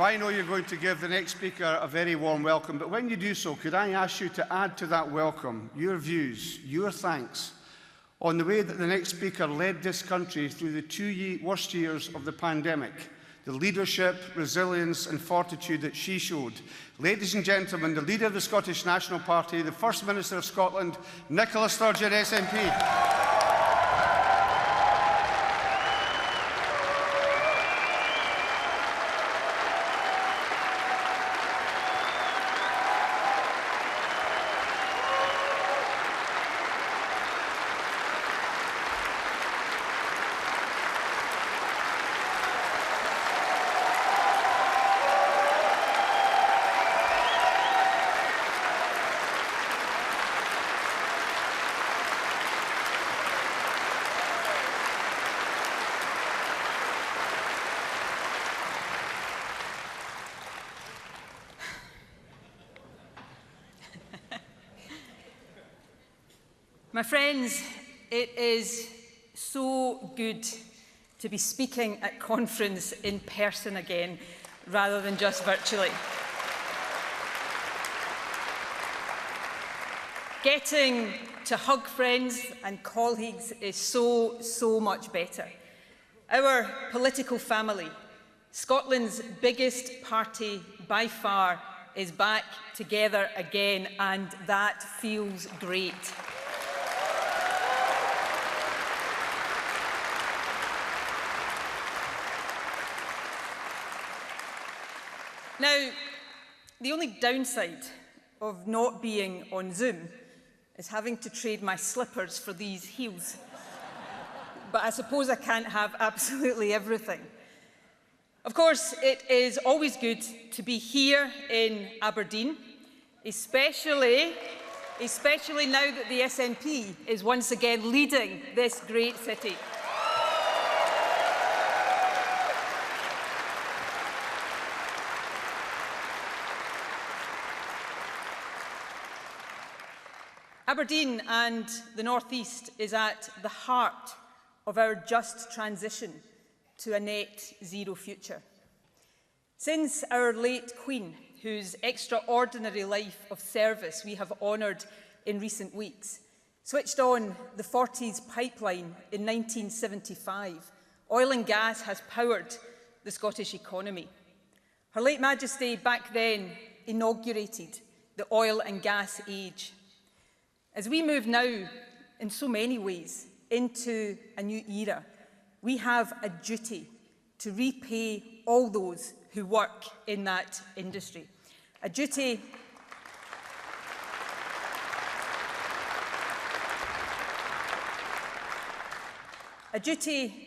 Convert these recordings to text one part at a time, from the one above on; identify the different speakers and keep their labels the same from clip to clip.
Speaker 1: Now, I know you're going to give the next speaker a very warm welcome, but when you do so, could I ask you to add to that welcome your views, your thanks, on the way that the next speaker led this country through the two worst years of the pandemic, the leadership, resilience and fortitude that she showed. Ladies and gentlemen, the leader of the Scottish National Party, the First Minister of Scotland, Nicola Sturgeon, SNP.
Speaker 2: My friends, it is so good to be speaking at conference in person again, rather than just virtually. Getting to hug friends and colleagues is so much better. Our political family, Scotland's biggest party by far, is back together again, and that feels great. Now, the only downside of not being on Zoom is having to trade my slippers for these heels. But I suppose I can't have absolutely everything. Of course, it is always good to be here in Aberdeen, especially now that the SNP is once again leading this great city. Aberdeen and the North East is at the heart of our just transition to a net zero future. Since our late Queen, whose extraordinary life of service we have honoured in recent weeks, switched on the Forties pipeline in 1975, oil and gas has powered the Scottish economy. Her late Majesty back then inaugurated the oil and gas age. As we move now, in so many ways, into a new era, we have a duty to repay all those who work in that industry. A duty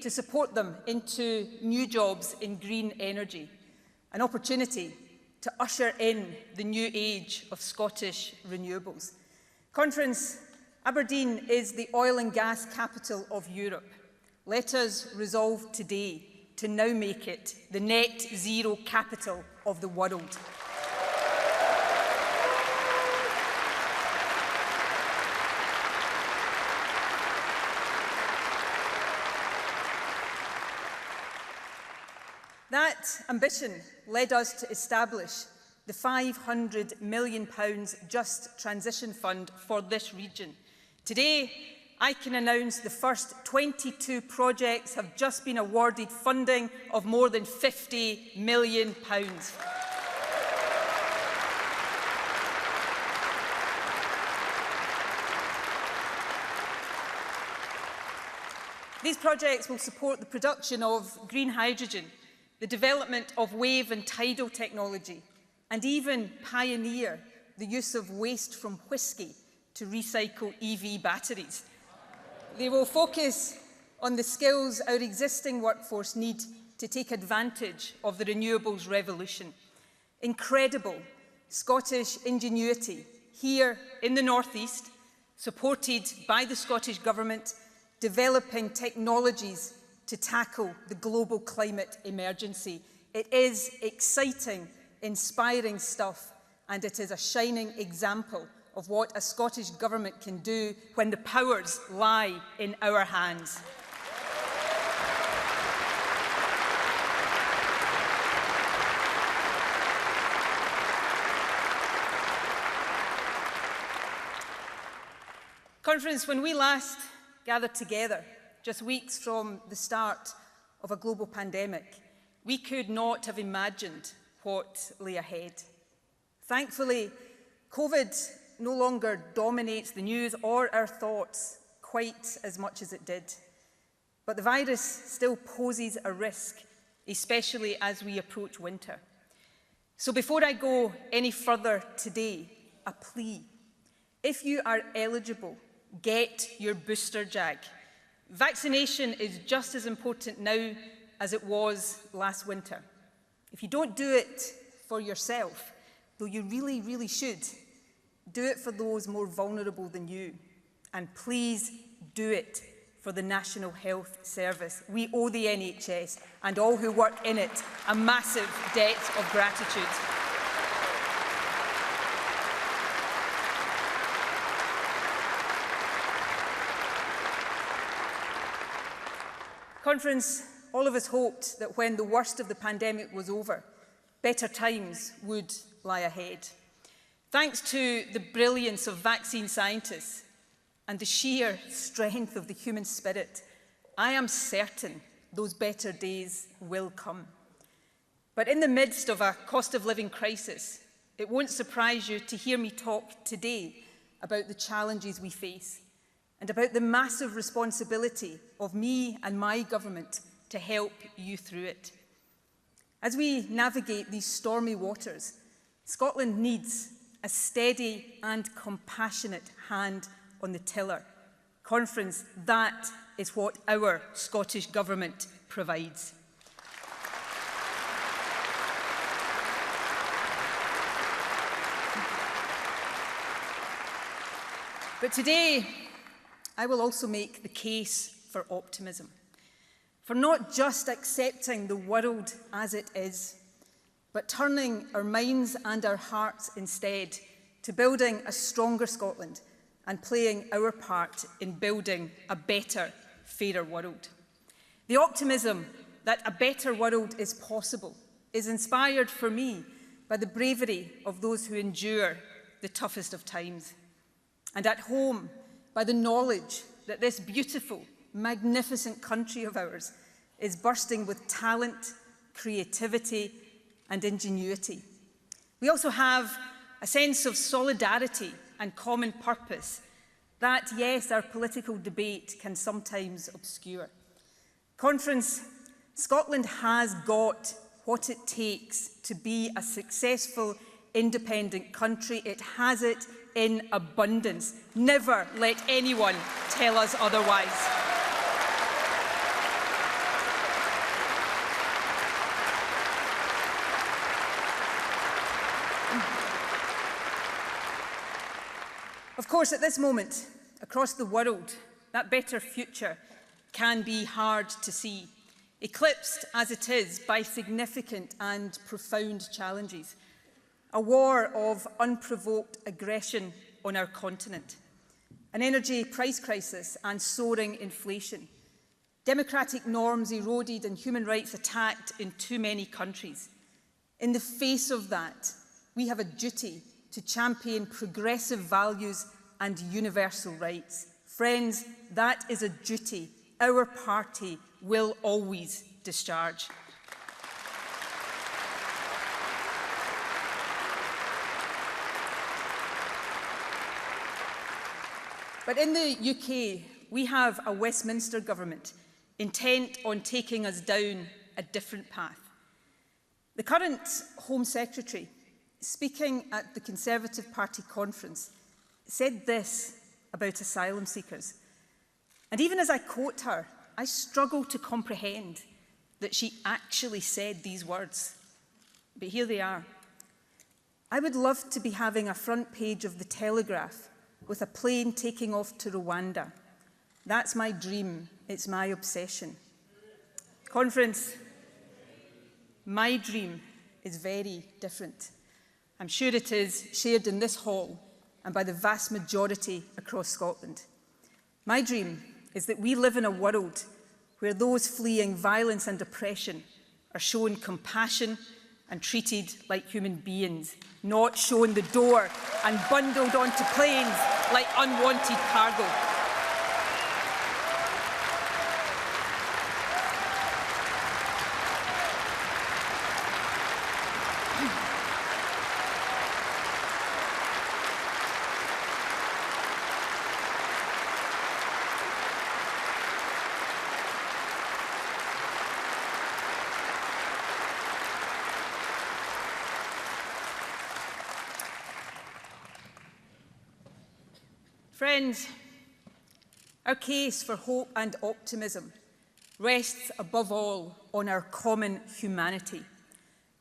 Speaker 2: to support them into new jobs in green energy, an opportunity to usher in the new age of Scottish renewables. Conference, Aberdeen is the oil and gas capital of Europe. Let us resolve today to now make it the net zero capital of the world. That ambition led us to establish the £500 million Just Transition Fund for this region. Today, I can announce the first 22 projects have just been awarded funding of more than £50 million. These projects will support the production of green hydrogen, the development of wave and tidal technology, and even pioneer the use of waste from whisky to recycle EV batteries. They will focus on the skills our existing workforce need to take advantage of the renewables revolution. Incredible Scottish ingenuity here in the North East, supported by the Scottish Government, developing technologies to tackle the global climate emergency. It is exciting, inspiring stuff, and it is a shining example of what a Scottish Government can do when the powers lie in our hands. Conference, when we last gathered together, just weeks from the start of a global pandemic, we could not have imagined what lay ahead. Thankfully, COVID no longer dominates the news or our thoughts quite as much as it did. But the virus still poses a risk, especially as we approach winter. So before I go any further today, a plea. If you are eligible, get your booster jab. Vaccination is just as important now as it was last winter. If you don't do it for yourself, though you really, really should, do it for those more vulnerable than you. And please do it for the National Health Service. We owe the NHS and all who work in it a massive debt of gratitude. Conference, all of us hoped that when the worst of the pandemic was over, better times would lie ahead. Thanks to the brilliance of vaccine scientists and the sheer strength of the human spirit, I am certain those better days will come. But in the midst of a cost of living crisis, it won't surprise you to hear me talk today about the challenges we face and about the massive responsibility of me and my government to help you through it. As we navigate these stormy waters, Scotland needs a steady and compassionate hand on the tiller. Conference, that is what our Scottish Government provides. But today, I will also make the case for optimism, for not just accepting the world as it is, but turning our minds and our hearts instead to building a stronger Scotland and playing our part in building a better, fairer world. The optimism that a better world is possible is inspired for me by the bravery of those who endure the toughest of times, and at home by the knowledge that this beautiful, magnificent country of ours is bursting with talent, creativity, and ingenuity. We also have a sense of solidarity and common purpose that, yes, our political debate can sometimes obscure. Conference, Scotland has got what it takes to be a successful, independent country. It has it in abundance. Never let anyone tell us otherwise. Of course, at this moment, across the world, that better future can be hard to see, eclipsed as it is by significant and profound challenges. A war of unprovoked aggression on our continent, an energy price crisis and soaring inflation, democratic norms eroded and human rights attacked in too many countries. In the face of that, we have a duty to champion progressive values and universal rights. Friends, that is a duty our party will always discharge. But in the UK, we have a Westminster government intent on taking us down a different path. The current Home Secretary, speaking at the Conservative Party conference, said this about asylum seekers. And even as I quote her, I struggle to comprehend that she actually said these words. But here they are. I would love to be having a front page of the Telegraph with a plane taking off to Rwanda. That's my dream. It's my obsession. Conference, my dream is very different. I'm sure it is shared in this hall and by the vast majority across Scotland. My dream is that we live in a world where those fleeing violence and oppression are shown compassion and treated like human beings, not shown the door and bundled onto planes like unwanted cargo. Friends, our case for hope and optimism rests above all on our common humanity,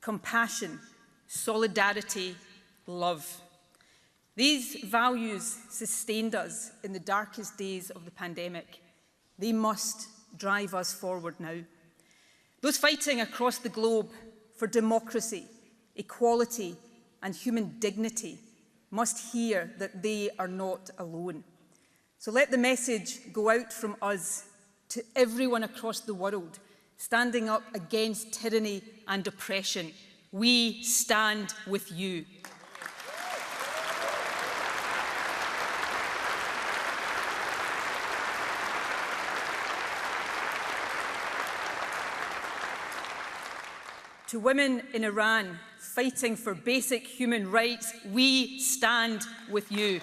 Speaker 2: compassion, solidarity, love. These values sustained us in the darkest days of the pandemic. They must drive us forward now. Those fighting across the globe for democracy, equality, and human dignity must hear that they are not alone. So let the message go out from us to everyone across the world standing up against tyranny and oppression. We stand with you. To women in Iran fighting for basic human rights, we stand with you.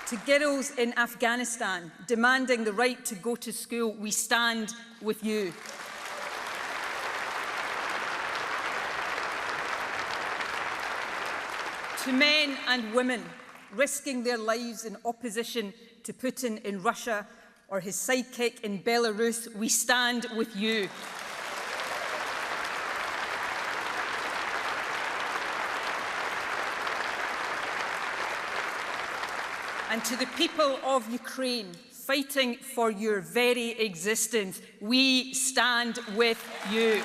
Speaker 2: To girls in Afghanistan demanding the right to go to school, we stand with you. To men and women risking their lives in opposition to Putin in Russia or his sidekick in Belarus, we stand with you. And to the people of Ukraine fighting for your very existence, we stand with you.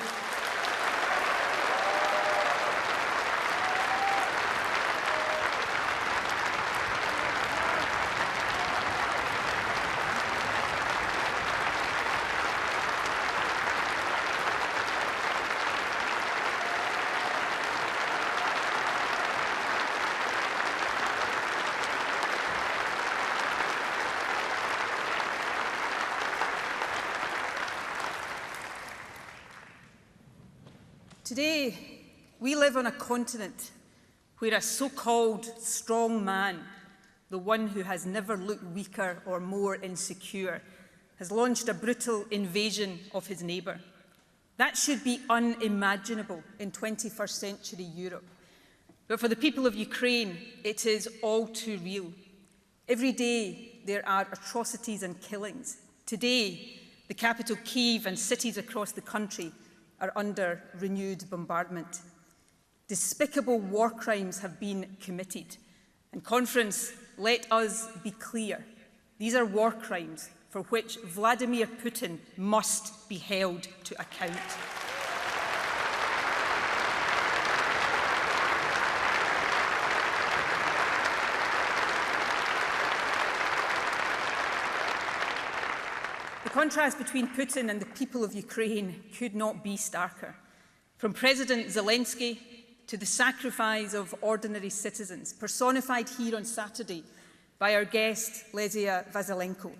Speaker 2: Today, we live on a continent where a so-called strong man, the one who has never looked weaker or more insecure, has launched a brutal invasion of his neighbour. That should be unimaginable in 21st century Europe. But for the people of Ukraine, it is all too real. Every day, there are atrocities and killings. Today, the capital Kyiv and cities across the country are under renewed bombardment. Despicable war crimes have been committed. And conference, let us be clear. These are war crimes for which Vladimir Putin must be held to account. The contrast between Putin and the people of Ukraine could not be starker. From President Zelensky to the sacrifice of ordinary citizens, personified here on Saturday by our guest, Lesia Vasylenko,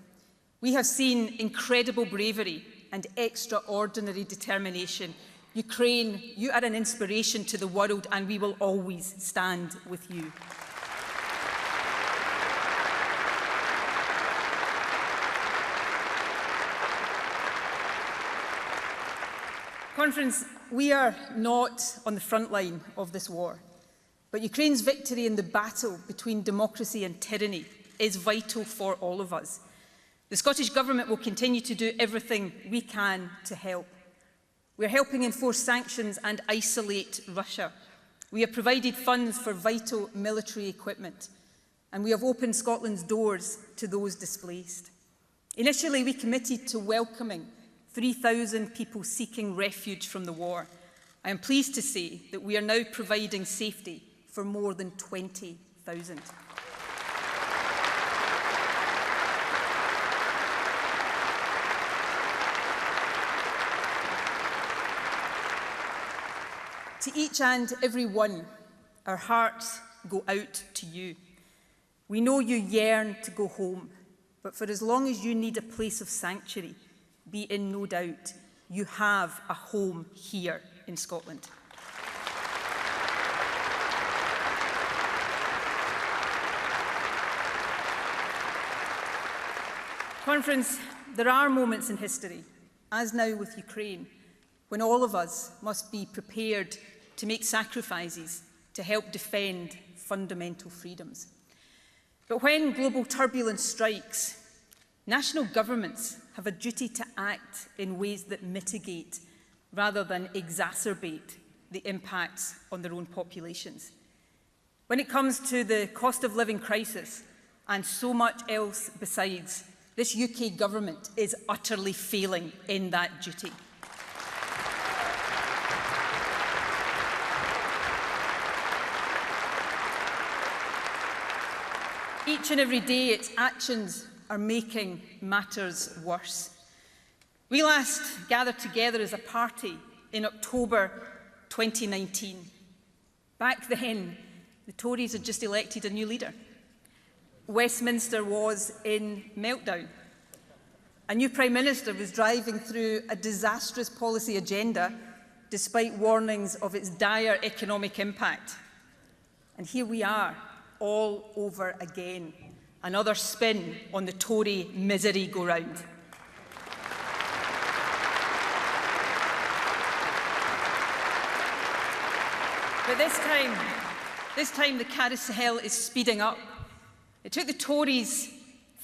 Speaker 2: we have seen incredible bravery and extraordinary determination. Ukraine, you are an inspiration to the world, and we will always stand with you. Conference, we are not on the front line of this war, but Ukraine's victory in the battle between democracy and tyranny is vital for all of us. The Scottish Government will continue to do everything we can to help. We are helping enforce sanctions and isolate Russia. We have provided funds for vital military equipment, and we have opened Scotland's doors to those displaced. Initially, we committed to welcoming 3,000 people seeking refuge from the war. I am pleased to say that we are now providing safety for more than 20,000. To each and every one, our hearts go out to you. We know you yearn to go home, but for as long as you need a place of sanctuary, be in no doubt, you have a home here in Scotland. Conference, there are moments in history, as now with Ukraine, when all of us must be prepared to make sacrifices to help defend fundamental freedoms. But when global turbulence strikes, national governments have a duty to act in ways that mitigate rather than exacerbate the impacts on their own populations. When it comes to the cost of living crisis and so much else besides, this UK government is utterly failing in that duty. Each and every day, its actions are making matters worse. We last gathered together as a party in October 2019. Back then, the Tories had just elected a new leader. Westminster was in meltdown. A new Prime Minister was driving through a disastrous policy agenda despite warnings of its dire economic impact. And here we are, all over again. Another spin on the Tory misery-go-round. But this time the carousel is speeding up. It took the Tories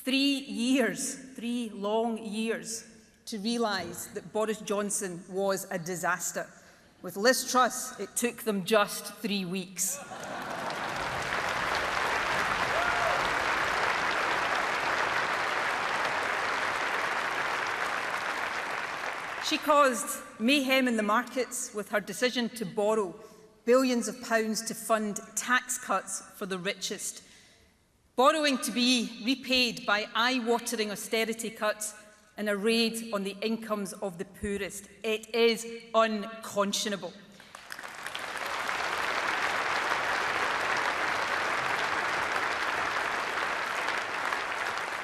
Speaker 2: 3 long years, to realise that Boris Johnson was a disaster. With Liz Truss, it took them just 3 weeks. She caused mayhem in the markets with her decision to borrow billions of pounds to fund tax cuts for the richest, borrowing to be repaid by eye-watering austerity cuts and a raid on the incomes of the poorest. It is unconscionable.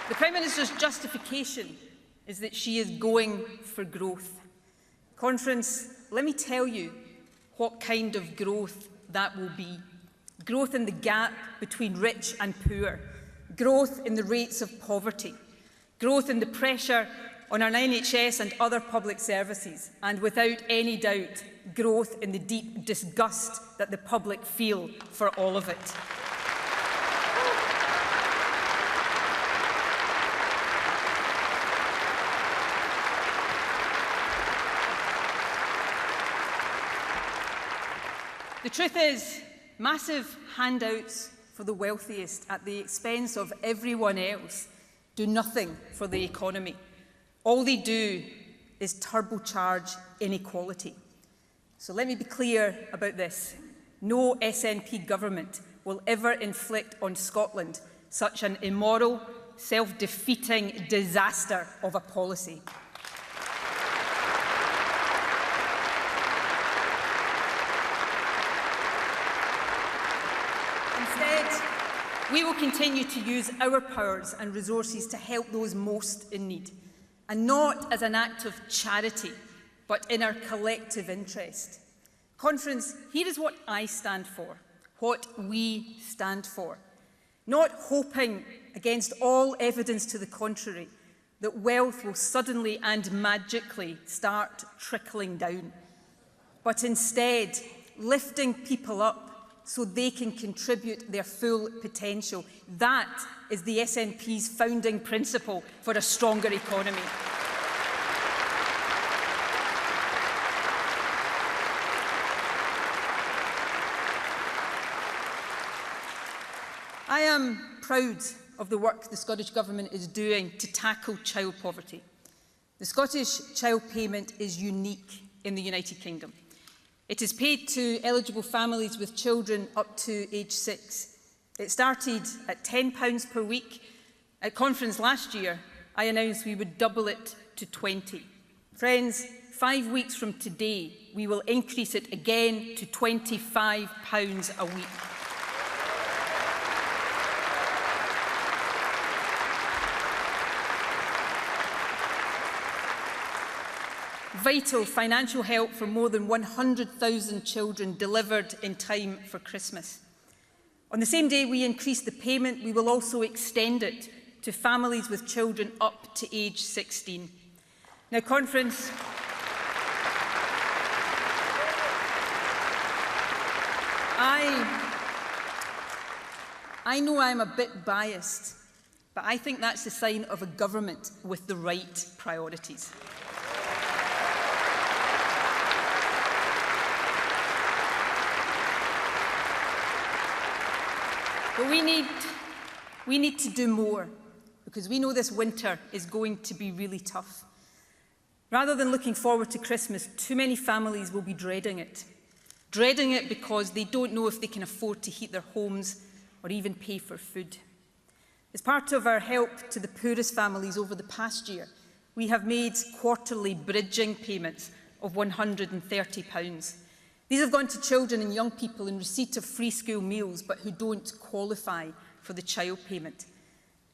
Speaker 2: The Prime Minister's justification is that she is going for growth. Conference, let me tell you what kind of growth that will be. Growth in the gap between rich and poor, growth in the rates of poverty, growth in the pressure on our NHS and other public services, and without any doubt, growth in the deep disgust that the public feel for all of it. The truth is, massive handouts for the wealthiest at the expense of everyone else do nothing for the economy. All they do is turbocharge inequality. So let me be clear about this. No SNP government will ever inflict on Scotland such an immoral, self-defeating disaster of a policy. Instead, we will continue to use our powers and resources to help those most in need, and not as an act of charity, but in our collective interest. Conference, here is what I stand for, what we stand for. Not hoping, against all evidence to the contrary, that wealth will suddenly and magically start trickling down, but instead lifting people up so they can contribute their full potential. That is the SNP's founding principle for a stronger economy. I am proud of the work the Scottish Government is doing to tackle child poverty. The Scottish child payment is unique in the United Kingdom. It is paid to eligible families with children up to age 6. It started at £10 per week. At conference last year, I announced we would double it to 20. Friends, 5 weeks from today, we will increase it again to £25 a week. Vital financial help for more than 100,000 children delivered in time for Christmas. On the same day we increase the payment, we will also extend it to families with children up to age 16. Now, Conference, I know I'm a bit biased, but I think that's a sign of a government with the right priorities. But we need to do more, because we know this winter is going to be really tough. Rather than looking forward to Christmas, too many families will be dreading it. Dreading it because they don't know if they can afford to heat their homes or even pay for food. As part of our help to the poorest families over the past year, we have made quarterly bridging payments of £130. These have gone to children and young people in receipt of free school meals but who don't qualify for the child payment.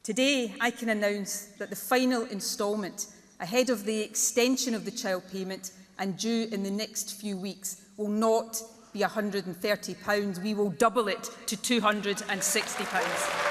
Speaker 2: Today, I can announce that the final instalment, ahead of the extension of the child payment and due in the next few weeks, will not be £130. We will double it to £260.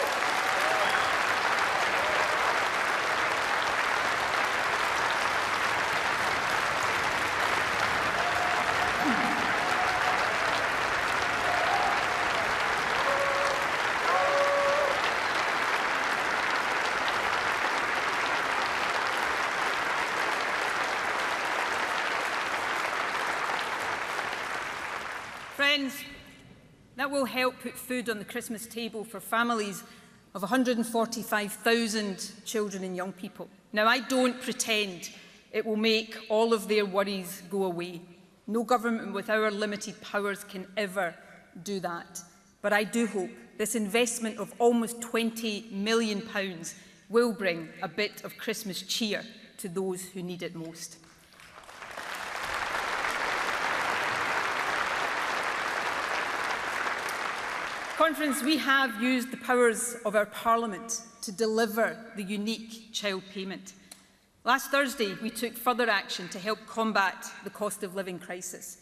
Speaker 2: Friends, that will help put food on the Christmas table for families of 145,000 children and young people. Now, I don't pretend it will make all of their worries go away. No government with our limited powers can ever do that. But I do hope this investment of almost £20 million will bring a bit of Christmas cheer to those who need it most. Conference, we have used the powers of our Parliament to deliver the unique child payment. Last Thursday, we took further action to help combat the cost of living crisis.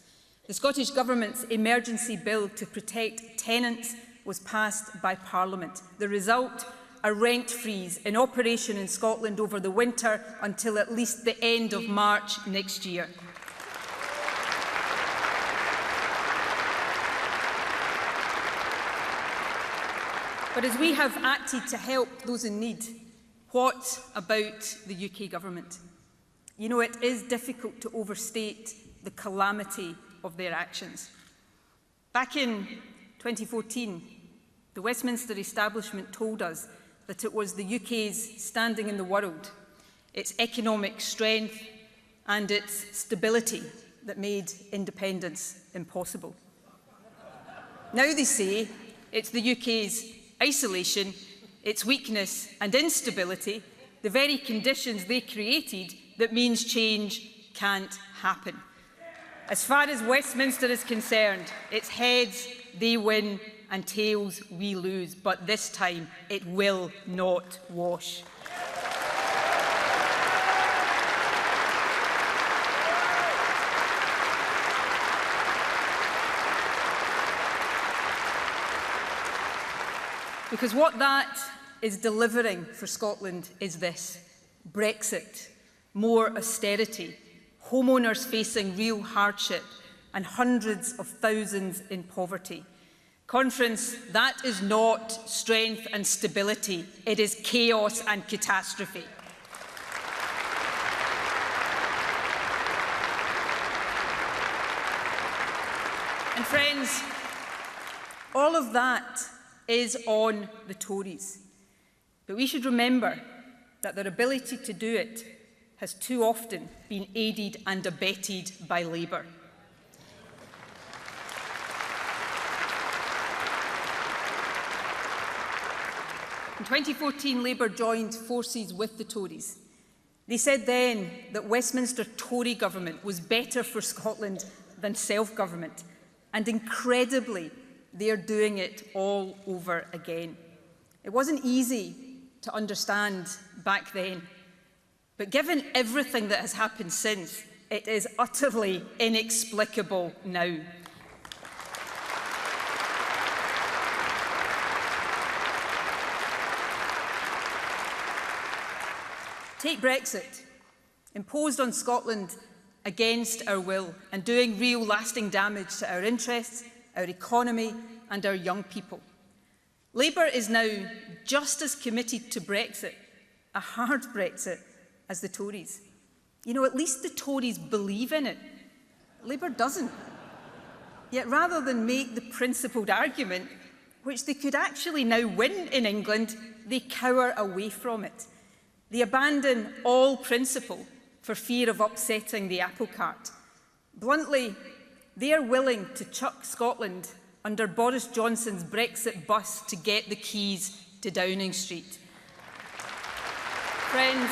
Speaker 2: The Scottish Government's emergency bill to protect tenants was passed by Parliament. The result, a rent freeze in operation in Scotland over the winter until at least the end of March next year. But as we have acted to help those in need, what about the UK Government? You know, it is difficult to overstate the calamity of their actions. Back in 2014, the Westminster establishment told us that it was the UK's standing in the world, its economic strength and its stability that made independence impossible. Now they say it's the UK's isolation, its weakness and instability, the very conditions they created, that means change can't happen. As far as Westminster is concerned, it's heads they win and tails we lose, but this time it will not wash. Because what that is delivering for Scotland is this: Brexit, more austerity, homeowners facing real hardship and hundreds of thousands in poverty. Conference, that is not strength and stability, it is chaos and catastrophe. And friends, all of that is on the Tories. But we should remember that their ability to do it has too often been aided and abetted by Labour. In 2014, Labour joined forces with the Tories. They said then that Westminster Tory government was better for Scotland than self-government, and incredibly, they are doing it all over again. It wasn't easy to understand back then, but given everything that has happened since, it is utterly inexplicable now. Take Brexit, imposed on Scotland against our will and doing real lasting damage to our interests, our economy and our young people. Labour is now just as committed to Brexit, a hard Brexit, as the Tories. You know, at least the Tories believe in it. Labour doesn't. Yet rather than make the principled argument, which they could actually now win in England, they cower away from it. They abandon all principle for fear of upsetting the apple cart. Bluntly, they are willing to chuck Scotland under Boris Johnson's Brexit bus to get the keys to Downing Street. Friends,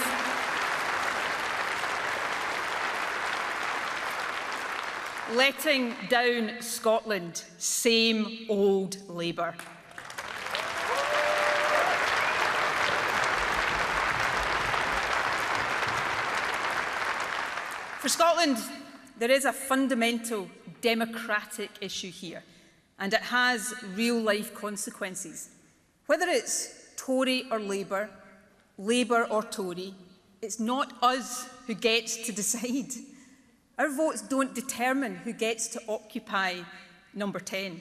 Speaker 2: letting down Scotland, same old Labour. For Scotland, there is a fundamental democratic issue here, and it has real-life consequences. Whether it's Tory or Labour, Labour or Tory, it's not us who gets to decide. Our votes don't determine who gets to occupy number 10.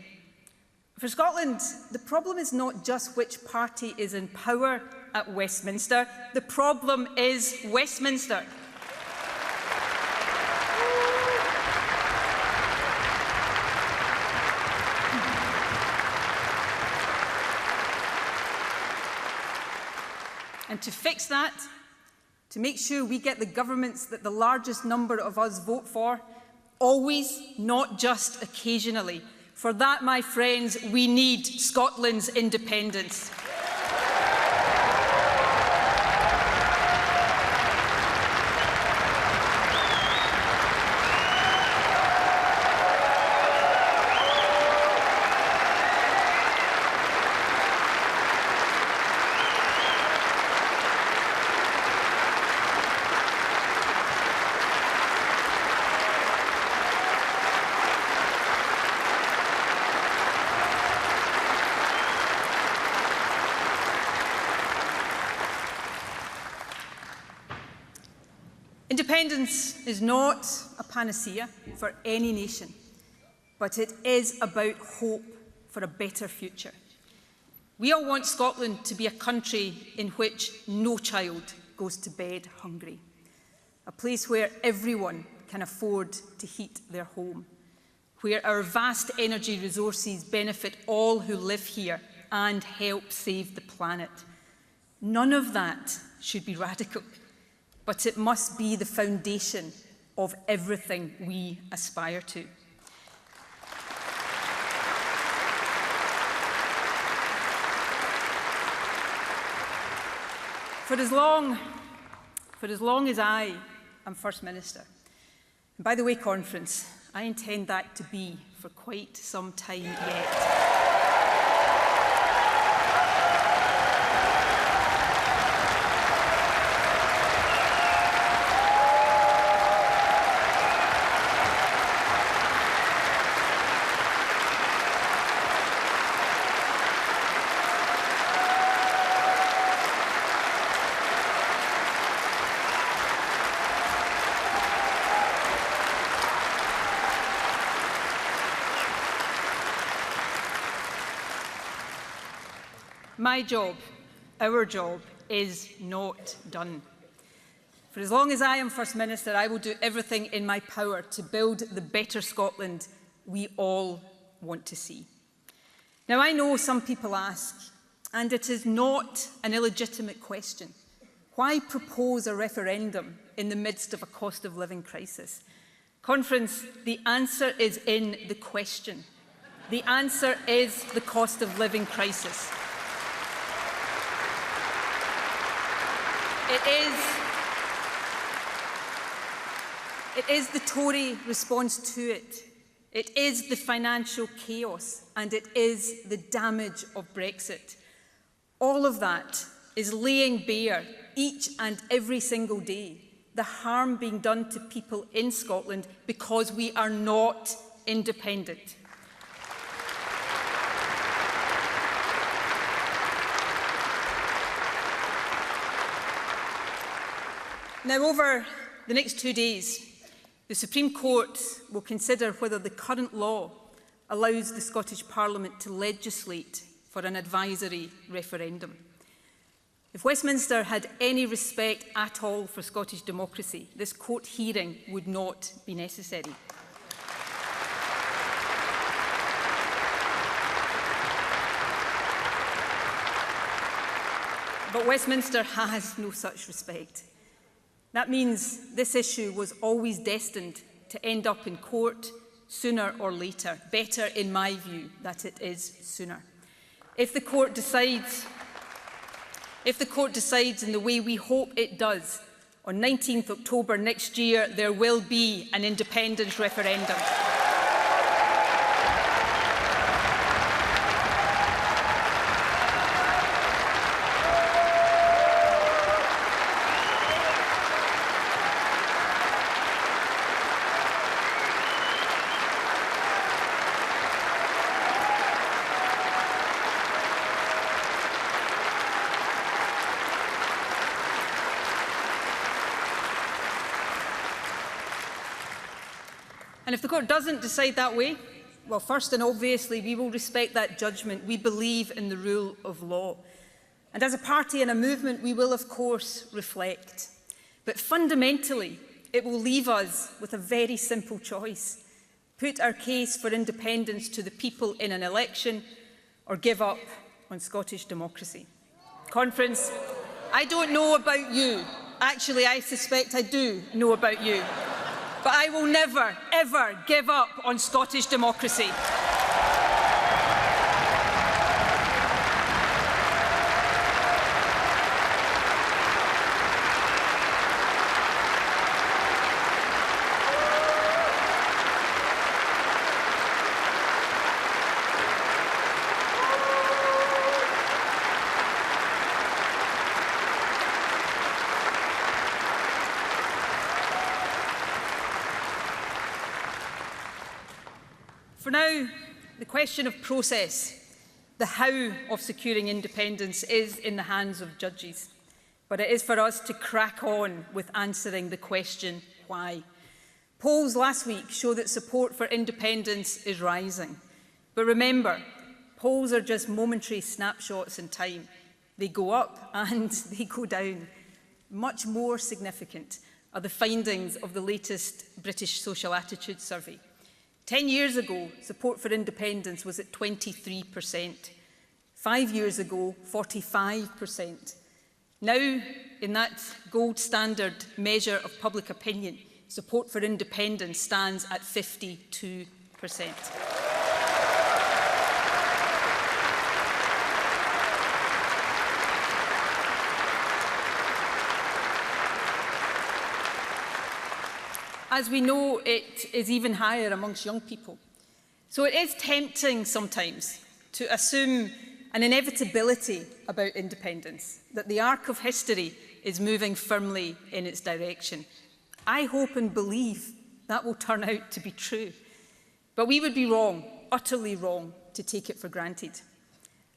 Speaker 2: For Scotland, the problem is not just which party is in power at Westminster. The problem is Westminster. And to fix that, to make sure we get the governments that the largest number of us vote for, always, not just occasionally. For that, my friends, we need Scotland's independence. Independence is not a panacea for any nation, but it is about hope for a better future. We all want Scotland to be a country in which no child goes to bed hungry, a place where everyone can afford to heat their home, where our vast energy resources benefit all who live here and help save the planet. None of that should be radical, but it must be the foundation of everything we aspire to. For as long as I am First Minister, and by the way, Conference, I intend that to be for quite some time yet. My job, our job, is not done. For as long as I am First Minister, I will do everything in my power to build the better Scotland we all want to see. Now, I know some people ask, and it is not an illegitimate question, why propose a referendum in the midst of a cost of living crisis? Conference, the answer is in the question. The answer is the cost of living crisis. It is the Tory response to it. It is the financial chaos, and it is the damage of Brexit. All of that is laying bare each and every single day the harm being done to people in Scotland because we are not independent. Now, over the next 2 days, the Supreme Court will consider whether the current law allows the Scottish Parliament to legislate for an advisory referendum. If Westminster had any respect at all for Scottish democracy, this court hearing would not be necessary. But Westminster has no such respect. That means this issue was always destined to end up in court sooner or later. Better, in my view, that it is sooner. If the court decides in the way we hope it does, on 19th October next year, there will be an independence referendum. And if the court doesn't decide that way, well, first and obviously, we will respect that judgment. We believe in the rule of law. And as a party and a movement, we will, of course, reflect. But fundamentally, it will leave us with a very simple choice. Put our case for independence to the people in an election, or give up on Scottish democracy. Conference, I don't know about you. Actually, I suspect I do know about you. But I will never, ever give up on Scottish democracy. For now, the question of process, the how of securing independence, is in the hands of judges. But it is for us to crack on with answering the question, why? Polls last week show that support for independence is rising. But remember, polls are just momentary snapshots in time. They go up and they go down. Much more significant are the findings of the latest British Social Attitude Survey. 10 years ago, support for independence was at 23%. 5 years ago, 45%. Now, in that gold standard measure of public opinion, support for independence stands at 52%. As we know, it is even higher amongst young people. So it is tempting sometimes to assume an inevitability about independence, that the arc of history is moving firmly in its direction. I hope and believe that will turn out to be true. But we would be wrong, utterly wrong, to take it for granted.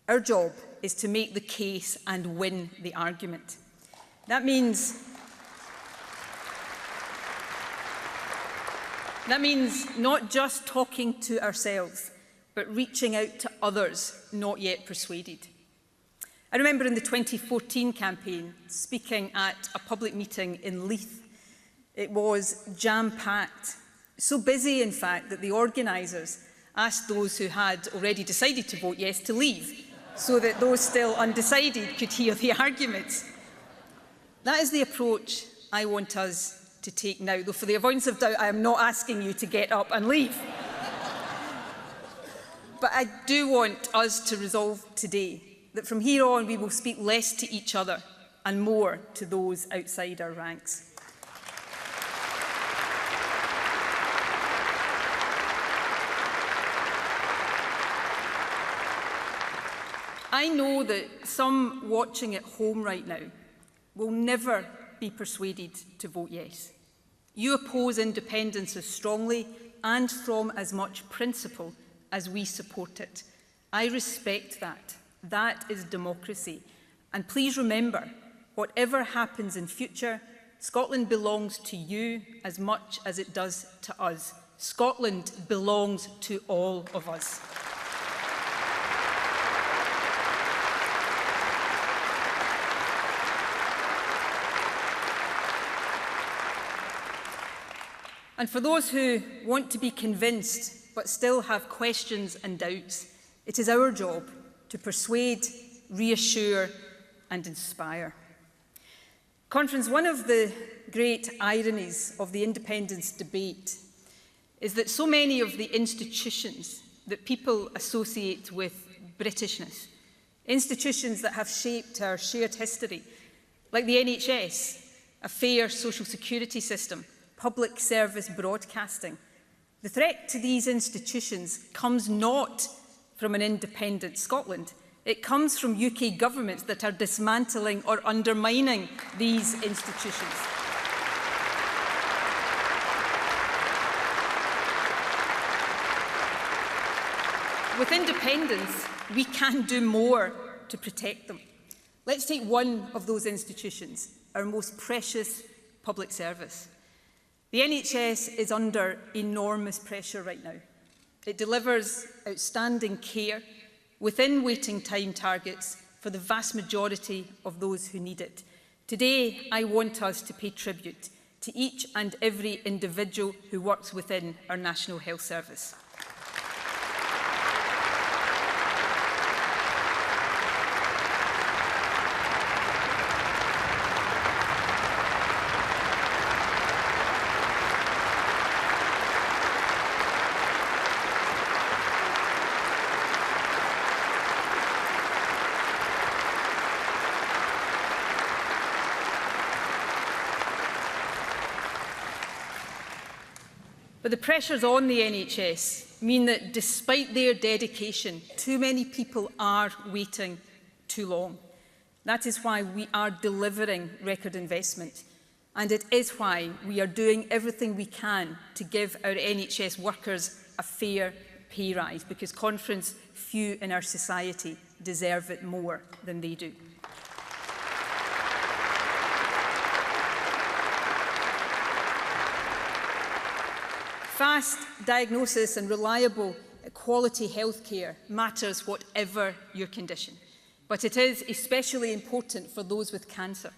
Speaker 2: Our job is to make the case and win the argument. That means not just talking to ourselves, but reaching out to others not yet persuaded. I remember in the 2014 campaign speaking at a public meeting in Leith. It was jam-packed, so busy in fact that the organisers asked those who had already decided to vote yes to leave, so that those still undecided could hear the arguments. That is the approach I want us to take now, though for the avoidance of doubt, I am not asking you to get up and leave. But I do want us to resolve today that from here on we will speak less to each other and more to those outside our ranks. I know that some watching at home right now will never be persuaded to vote yes. You oppose independence as strongly and from as much principle as we support it. I respect that. That is democracy. And please remember, whatever happens in future, Scotland belongs to you as much as it does to us. Scotland belongs to all of us. And for those who want to be convinced but still have questions and doubts, it is our job to persuade, reassure and inspire. Conference, one of the great ironies of the independence debate is that so many of the institutions that people associate with Britishness, institutions that have shaped our shared history, like the NHS, a fair social security system, public service broadcasting. The threat to these institutions comes not from an independent Scotland. It comes from UK governments that are dismantling or undermining these institutions. With independence, we can do more to protect them. Let's take one of those institutions, our most precious public service. The NHS is under enormous pressure right now. It delivers outstanding care within waiting time targets for the vast majority of those who need it. Today, I want us to pay tribute to each and every individual who works within our National Health Service. But the pressures on the NHS mean that despite their dedication, too many people are waiting too long. That is why we are delivering record investment. And it is why we are doing everything we can to give our NHS workers a fair pay rise, because Conference, few in our society deserve it more than they do. Fast diagnosis and reliable quality healthcare matters whatever your condition, but it is especially important for those with cancer.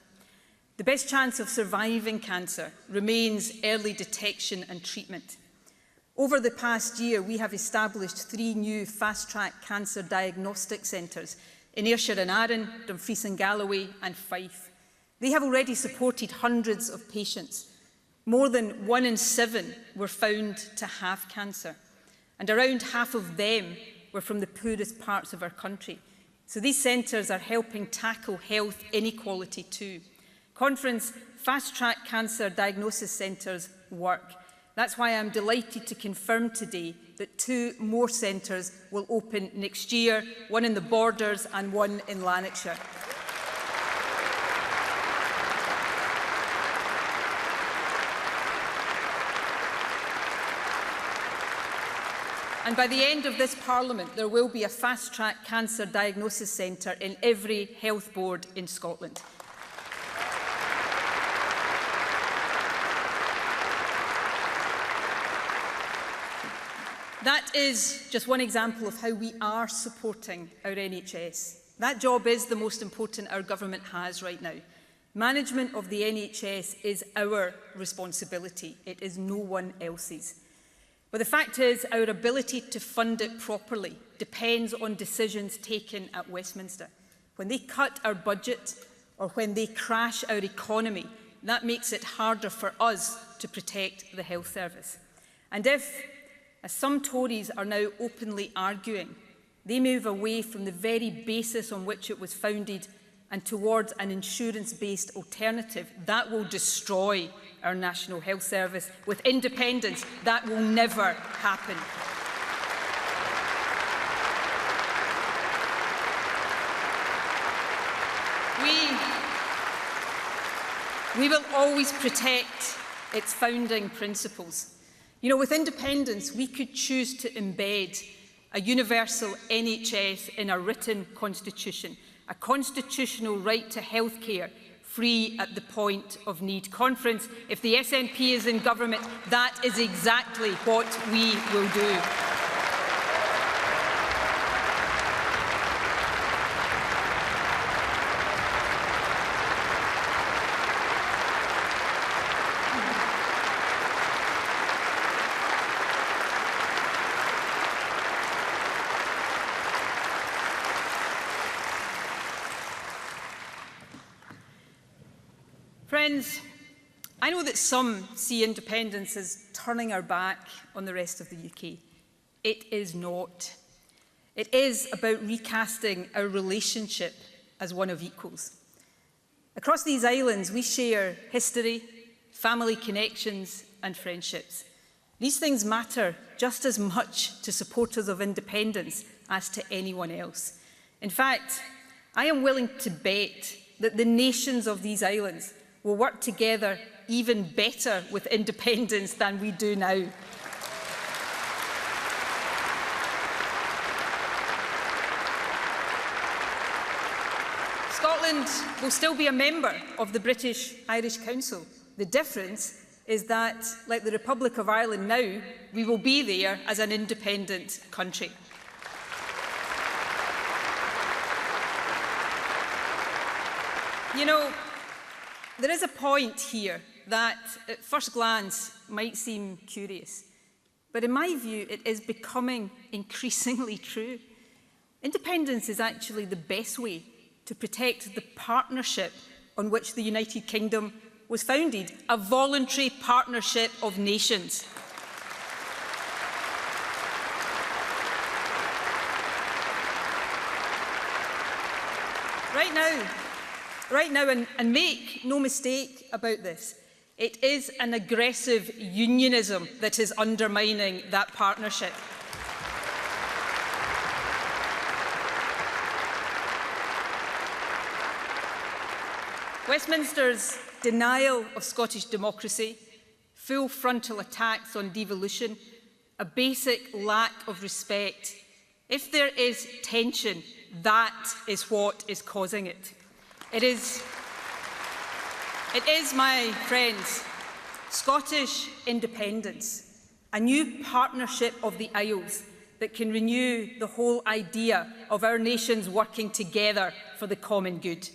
Speaker 2: The best chance of surviving cancer remains early detection and treatment. Over the past year, we have established 3 new fast-track cancer diagnostic centres in Ayrshire and Arran, Dumfries and Galloway and Fife. They have already supported hundreds of patients. More than 1 in 7 were found to have cancer, and around half of them were from the poorest parts of our country. So these centres are helping tackle health inequality too. Conference, fast-track cancer diagnosis centres work. That's why I'm delighted to confirm today that 2 more centres will open next year, one in the Borders and one in Lanarkshire. And by the end of this Parliament, there will be a fast-track cancer diagnosis centre in every health board in Scotland. That is just one example of how we are supporting our NHS. That job is the most important our government has right now. Management of the NHS is our responsibility. It is no one else's. But the fact is, our ability to fund it properly depends on decisions taken at Westminster. When they cut our budget or when they crash our economy, that makes it harder for us to protect the health service. And if, as some Tories are now openly arguing, they move away from the very basis on which it was founded and towards an insurance-based alternative, that will destroy our National Health Service. With independence, that will never happen. We will always protect its founding principles. You know, with independence, we could choose to embed a universal NHS in our written constitution, a constitutional right to healthcare, free at the point of need. Conference, if the SNP is in government, that is exactly what we will do. Friends, I know that some see independence as turning our back on the rest of the UK. It is not. It is about recasting our relationship as one of equals. Across these islands, we share history, family connections and friendships. These things matter just as much to supporters of independence as to anyone else. In fact, I am willing to bet that the nations of these islands will work together even better with independence than we do now. Scotland will still be a member of the British-Irish Council. The difference is that, like the Republic of Ireland now, we will be there as an independent country. You know, there is a point here that, at first glance, might seem curious. But in my view, it is becoming increasingly true. Independence is actually the best way to protect the partnership on which the United Kingdom was founded, a voluntary partnership of nations. Right now, and make no mistake about this, it is an aggressive unionism that is undermining that partnership. Westminster's denial of Scottish democracy, full frontal attacks on devolution, a basic lack of respect. If there is tension, that is what is causing it. It is, my friends, Scottish independence, a new partnership of the Isles that can renew the whole idea of our nations working together for the common good.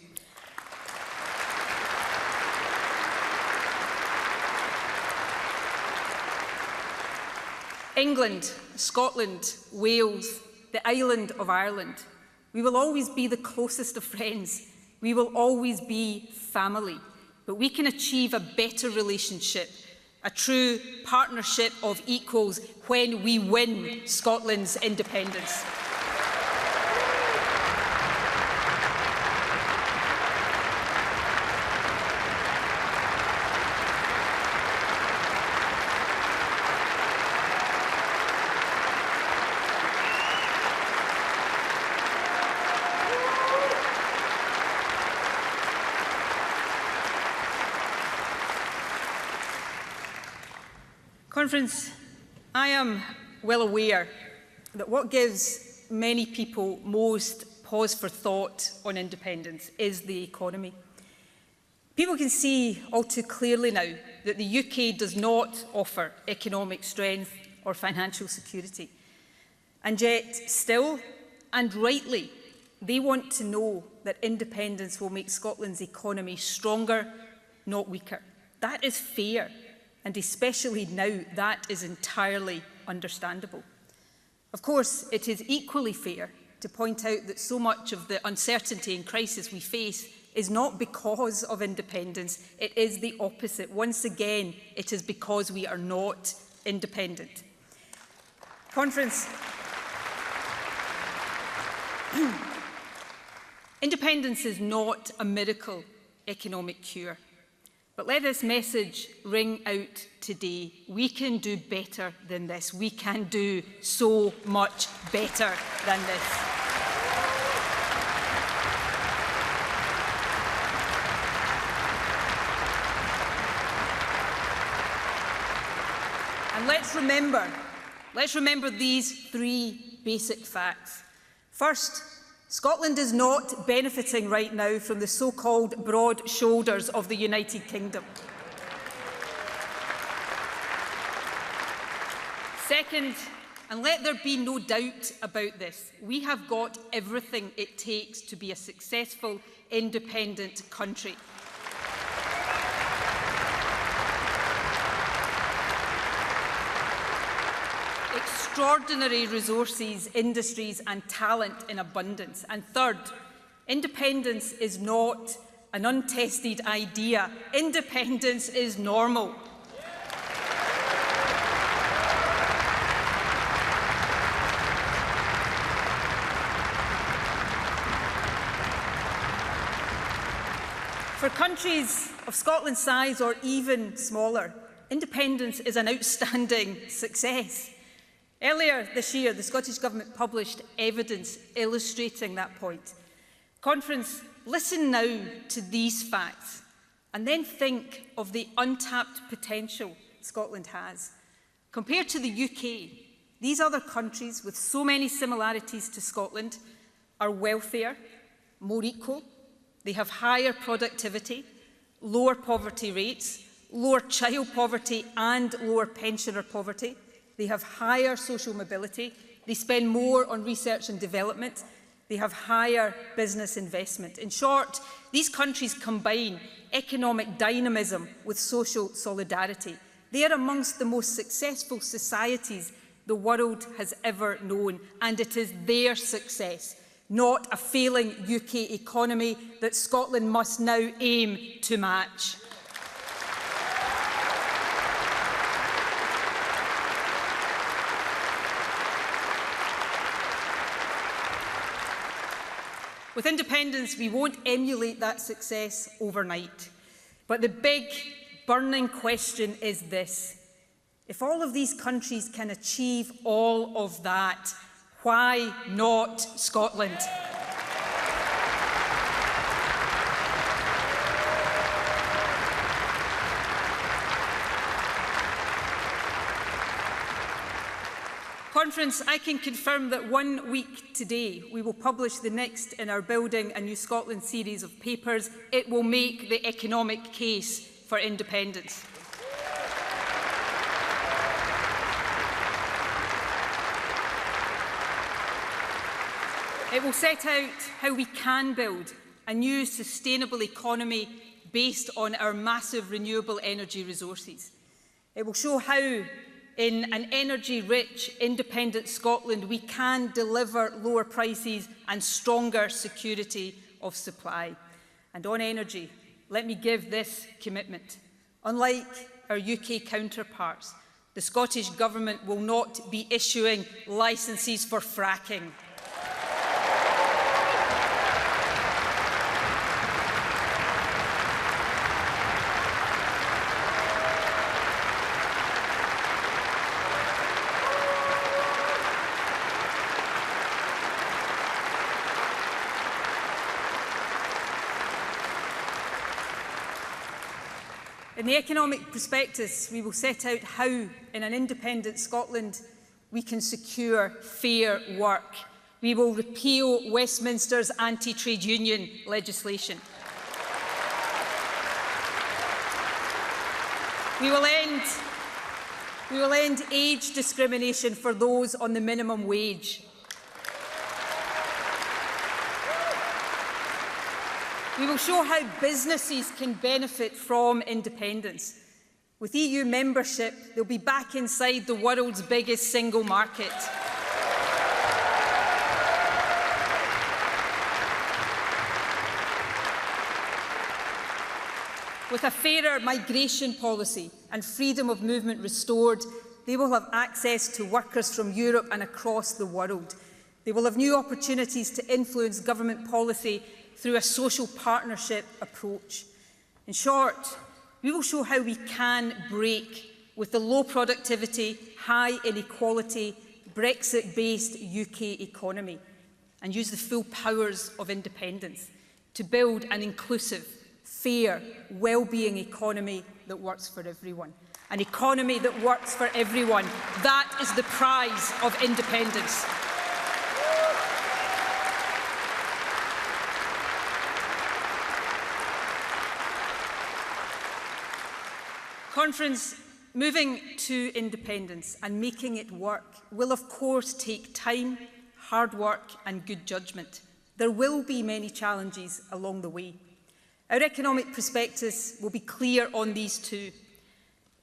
Speaker 2: England, Scotland, Wales, the island of Ireland, we will always be the closest of friends. We will always be family, but we can achieve a better relationship, a true partnership of equals when we win Scotland's independence. Conference, I am well aware that what gives many people most pause for thought on independence is the economy. People can see all too clearly now that the UK does not offer economic strength or financial security. And yet, still, and rightly, they want to know that independence will make Scotland's economy stronger, not weaker. That is fair. And especially now, that is entirely understandable. Of course, it is equally fair to point out that so much of the uncertainty and crisis we face is not because of independence, it is the opposite. Once again, it is because we are not independent. Conference. Independence is not a miracle economic cure. But let this message ring out today. We can do better than this. We can do so much better than this. let's remember these three basic facts. First, Scotland is not benefiting right now from the so-called broad shoulders of the United Kingdom. Second, and let there be no doubt about this, we have got everything it takes to be a successful, independent country. Extraordinary resources, industries and talent in abundance. And third, independence is not an untested idea. Independence is normal. For countries of Scotland's size or even smaller, independence is an outstanding success. Earlier this year, the Scottish Government published evidence illustrating that point. Conference, listen now to these facts and then think of the untapped potential Scotland has. Compared to the UK, these other countries with so many similarities to Scotland are wealthier, more equal, they have higher productivity, lower poverty rates, lower child poverty and lower pensioner poverty. They have higher social mobility, they spend more on research and development, they have higher business investment. In short, these countries combine economic dynamism with social solidarity. They are amongst the most successful societies the world has ever known, and it is their success, not a failing UK economy, that Scotland must now aim to match. With independence, we won't emulate that success overnight. But the big, burning question is this. If all of these countries can achieve all of that, why not Scotland? Conference, I can confirm that 1 week today we will publish the next in our Building a New Scotland series of papers. It will make the economic case for independence. It will set out how we can build a new sustainable economy based on our massive renewable energy resources. It will show how, in an energy-rich, independent Scotland, we can deliver lower prices and stronger security of supply. And on energy, let me give this commitment. Unlike our UK counterparts, the Scottish Government will not be issuing licences for fracking. In the economic prospectus, we will set out how, in an independent Scotland, we can secure fair work. We will repeal Westminster's anti-trade union legislation. We will end age discrimination for those on the minimum wage. We will show how businesses can benefit from independence. With EU membership, they'll be back inside the world's biggest single market. With a fairer migration policy and freedom of movement restored, they will have access to workers from Europe and across the world. They will have new opportunities to influence government policy through a social partnership approach. In short, we will show how we can break with the low productivity, high inequality, Brexit-based UK economy and use the full powers of independence to build an inclusive, fair, well-being economy that works for everyone. an economy that works for everyone. That is the prize of independence. Conference, moving to independence and making it work will of course take time, hard work and good judgment. There will be many challenges along the way. Our economic prospectus will be clear on these too.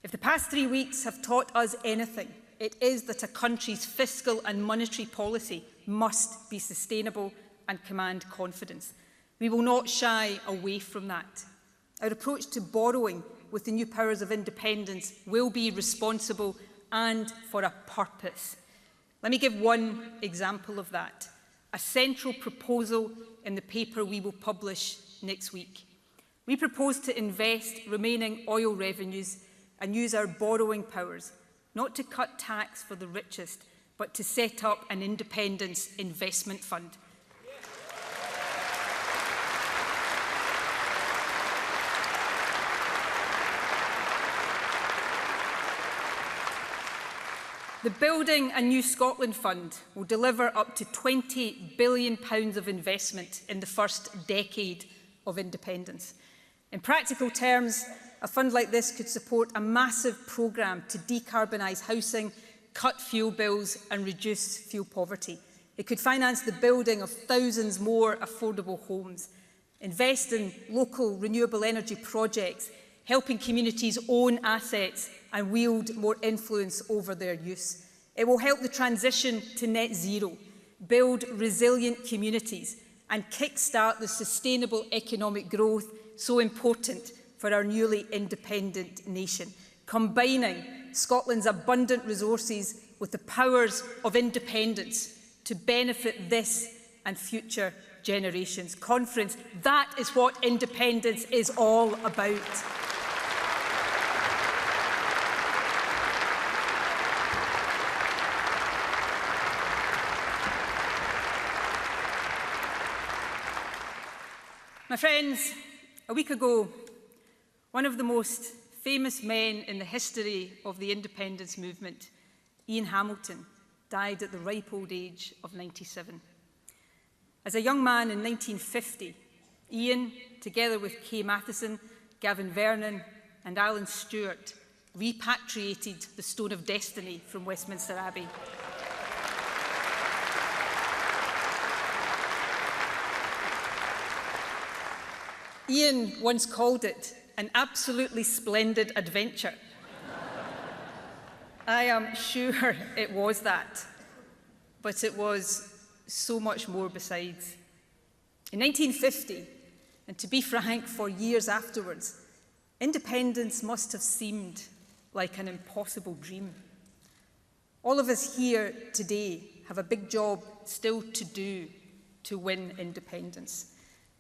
Speaker 2: If the past 3 weeks have taught us anything, it is that a country's fiscal and monetary policy must be sustainable and command confidence. We will not shy away from that. Our approach to borrowing with the new powers of independence will be responsible and for a purpose. Let me give one example of that. A central proposal in the paper we will publish next week. We propose to invest remaining oil revenues and use our borrowing powers, not to cut tax for the richest, but to set up an independence investment fund. The Building a New Scotland Fund will deliver up to £20 billion of investment in the first decade of independence. In practical terms, a fund like this could support a massive programme to decarbonise housing, cut fuel bills and reduce fuel poverty. It could finance the building of thousands more affordable homes, invest in local renewable energy projects, helping communities own assets and wield more influence over their use. It will help the transition to net zero, build resilient communities and kickstart the sustainable economic growth so important for our newly independent nation, combining Scotland's abundant resources with the powers of independence to benefit this and future generations. Conference, that is what independence is all about. My friends, a week ago, one of the most famous men in the history of the independence movement, Ian Hamilton, died at the ripe old age of 97. As a young man in 1950, Ian, together with Kay Matheson, Gavin Vernon and Alan Stewart, repatriated the Stone of Destiny from Westminster Abbey. Ian once called it an absolutely splendid adventure. I am sure it was that, but it was so much more besides. In 1950, and to be frank, for years afterwards, independence must have seemed like an impossible dream. All of us here today have a big job still to do to win independence.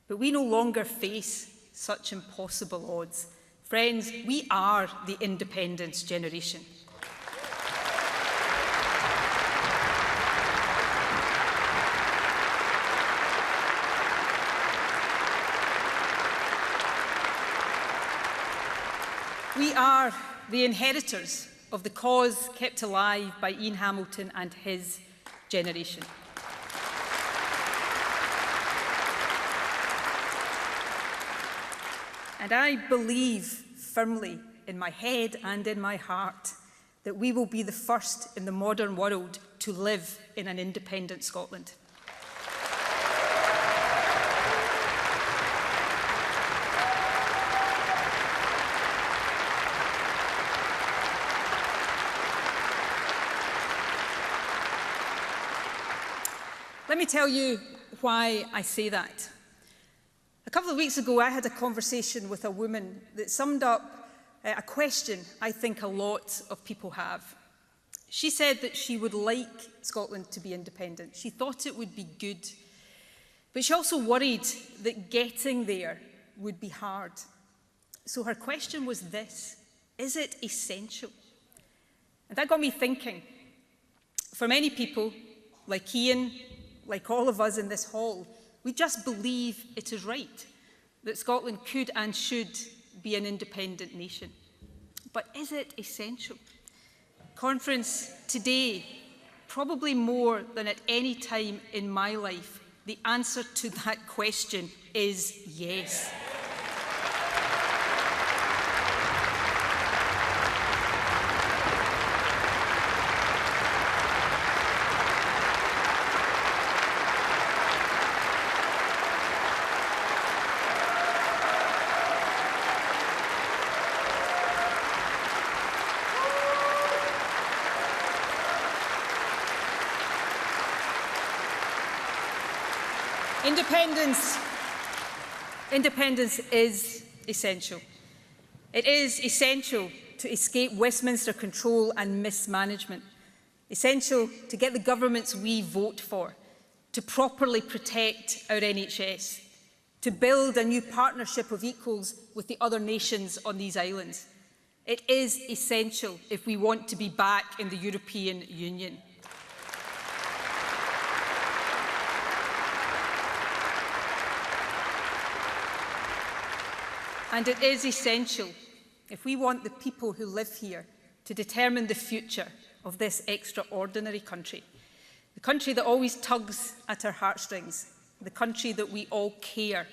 Speaker 2: But we no longer face such impossible odds. Friends, we are the independence generation. We are the inheritors of the cause kept alive by Ian Hamilton and his generation. And I believe firmly in my head and in my heart that we will be the first in the modern world to live in an independent Scotland. Let me tell you why I say that. A couple of weeks ago, I had a conversation with a woman that summed up a question I think a lot of people have. She said that she would like Scotland to be independent. She thought it would be good. But she also worried that getting there would be hard. So her question was this: is it essential? And that got me thinking. For many people, like Ian, like all of us in this hall, we just believe it is right that Scotland could and should be an independent nation. But is it essential? Conference today, probably more than at any time in my life, the answer to that question is yes. Independence is essential. It is essential to escape Westminster control and mismanagement. Essential to get the governments we vote for, to properly protect our NHS, to build a new partnership of equals with the other nations on these islands. It is essential if we want to be back in the European Union. And it is essential if we want the people who live here to determine the future of this extraordinary country, the country that always tugs at our heartstrings, the country that we all care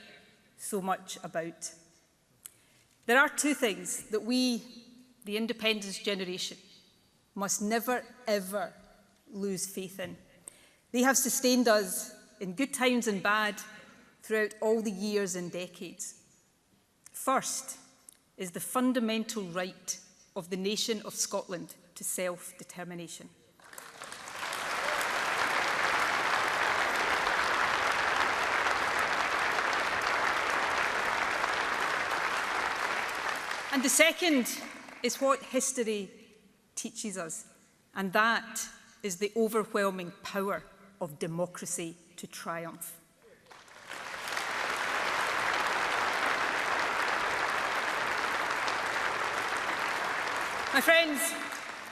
Speaker 2: so much about. There are two things that we, the independence generation, must never, ever lose faith in. They have sustained us in good times and bad throughout all the years and decades. First is the fundamental right of the nation of Scotland to self-determination. And the second is what history teaches us, and that is the overwhelming power of democracy to triumph. My friends,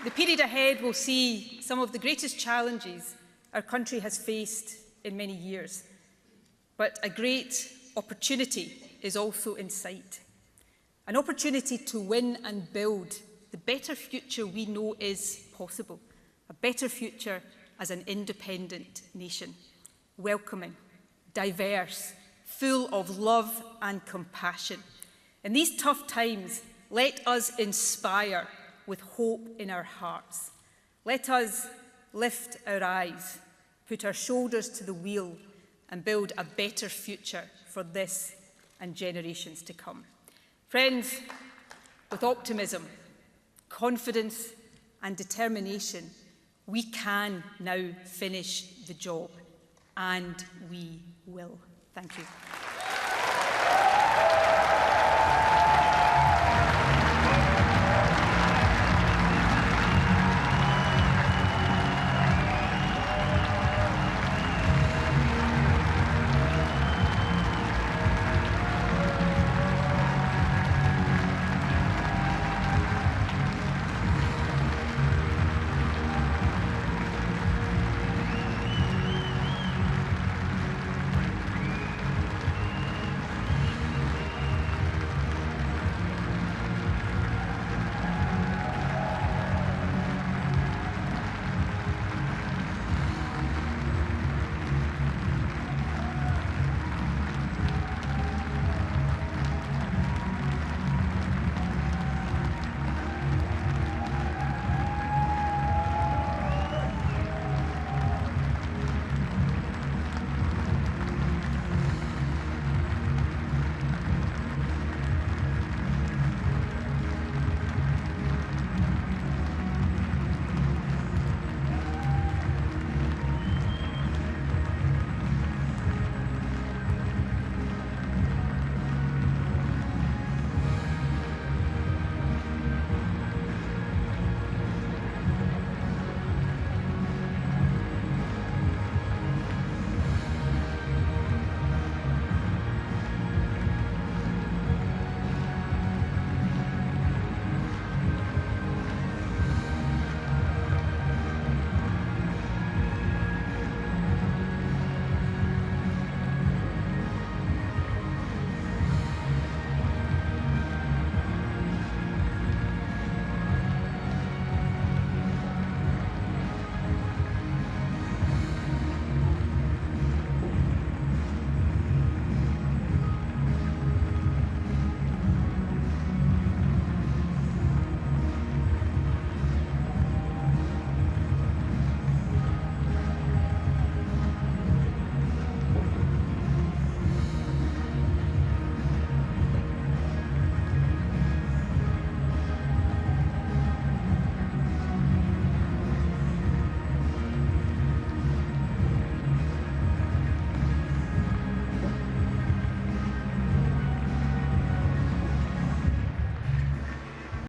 Speaker 2: the period ahead will see some of the greatest challenges our country has faced in many years. But a great opportunity is also in sight. An opportunity to win and build the better future we know is possible. A better future as an independent nation. Welcoming, diverse, full of love and compassion. In these tough times, let us inspire with hope in our hearts. Let us lift our eyes, put our shoulders to the wheel and build a better future for this and generations to come. Friends, with optimism, confidence and determination, we can now finish the job, and we will. Thank you.